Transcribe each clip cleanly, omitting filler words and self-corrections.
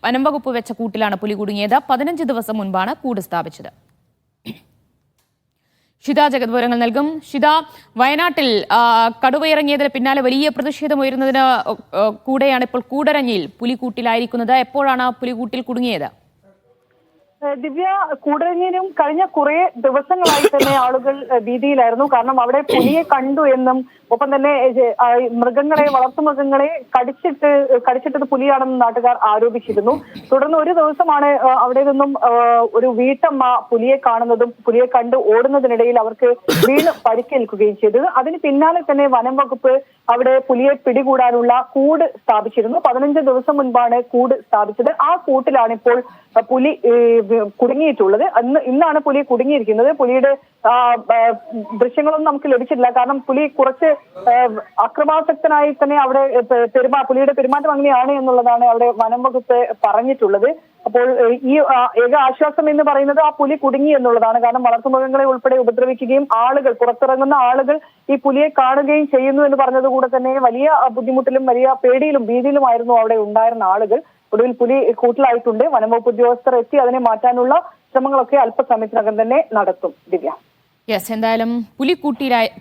വനം വകുപ്പ് വെച്ച കൂട്ടിലാണ് പുലി കുടുങ്ങിയത്. 15 ദിവസം മുൻപാണ് കൂട് സ്ഥാപിച്ചത്. ഷിത ജഗത് വിവരങ്ങൾ നൽകും. ഷിത, വയനാട്ടിൽ കടുവയിറങ്ങിയതിന് പിന്നാലെ വലിയ പ്രതിഷേധമുയരുന്നതിന് കൂടെയാണ് ഇപ്പോൾ കൂടരഞ്ഞിയിൽ പുലിക്കൂട്ടിലായിരിക്കുന്നത്. എപ്പോഴാണ് പുലിക്കൂട്ടിൽ കുടുങ്ങിയത്? ദിവ്യ, കൂടരഞ്ഞിലും കഴിഞ്ഞ കുറെ ദിവസങ്ങളായി തന്നെ ആളുകൾ ഭീതിയിലായിരുന്നു. കാരണം അവിടെ പുലിയെ കണ്ടു എന്നും ഒപ്പം തന്നെ മൃഗങ്ങളെ, വളർത്തുമൃഗങ്ങളെ കടിച്ചിട്ടത് പുലിയാണെന്ന് നാട്ടുകാർ ആരോപിച്ചിരുന്നു. തുടർന്ന് ഒരു ദിവസമാണ് അവിടെ നിന്നും ഒരു വീട്ടമ്മ പുലിയെ കാണുന്നതും പുലിയെ കണ്ട് ഓടുന്നതിനിടയിൽ അവർക്ക് വീണ് പരിക്കേൽക്കുകയും ചെയ്തത്. അതിന് പിന്നാലെ തന്നെ വനം വകുപ്പ് അവിടെ പുലിയെ പിടികൂടാനുള്ള കൂട് സ്ഥാപിച്ചിരുന്നു. 15 ദിവസം മുൻപാണ് കൂട് സ്ഥാപിച്ചത്. ആ കൂട്ടിലാണ് ഇപ്പോൾ പുലി കുടുങ്ങിയിട്ടുള്ളത്. ഇന്നാണ് പുലി കുടുങ്ങിയിരിക്കുന്നത്. പുലിയുടെ ദൃശ്യങ്ങളൊന്നും നമുക്ക് ലഭിച്ചിട്ടില്ല. കാരണം പുലി കുറച്ച് അക്രമാസക്തനായി തന്നെ അവിടെ പുലിയുടെ പെരുമാറ്റം അങ്ങനെയാണ് എന്നുള്ളതാണ് അവിടെ വനം വകുപ്പ് പറഞ്ഞിട്ടുള്ളത്. അപ്പോൾ ഈ ഏക ആശ്വാസം എന്ന് പറയുന്നത് ആ പുലി കുടുങ്ങി എന്നുള്ളതാണ്. കാരണം വളർത്തുമൃഗങ്ങളെ ഉൾപ്പെടെ ഉപദ്രവിക്കുകയും ആളുകൾ, പുറത്തിറങ്ങുന്ന ആളുകൾ ഈ പുലിയെ കാണുകയും ചെയ്യുന്നു എന്ന് പറഞ്ഞതുകൂടെ തന്നെ വലിയ ബുദ്ധിമുട്ടിലും വലിയ പേടിയിലും ഭീതിയിലുമായിരുന്നു അവിടെ ഉണ്ടായിരുന്ന ആളുകൾ. ഒടുവിൽ പുലി കൂട്ടിലായിട്ടുണ്ട്. വനംവകുപ്പ് ഉദ്യോഗസ്ഥർ എത്തി അതിനെ മാറ്റാനുള്ള ശ്രമങ്ങളൊക്കെ അല്പസമയത്തിനകം തന്നെ നടത്തും. ദിവ്യ, എന്തായാലും പുലി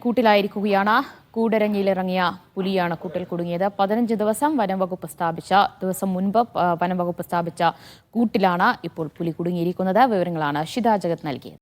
കൂട്ടിലായിരിക്കുകയാണ്. കൂടരഞ്ഞിയിലിറങ്ങിയ പുലിയാണ് കൂട്ടിൽ കുടുങ്ങിയത്. 15 ദിവസം മുൻപ് വനം വകുപ്പ് സ്ഥാപിച്ച കൂട്ടിലാണ് ഇപ്പോൾ പുലി കുടുങ്ങിയിരിക്കുന്നത്. വിവരങ്ങളാണ് ഷിത ജഗത് നൽകിയത്.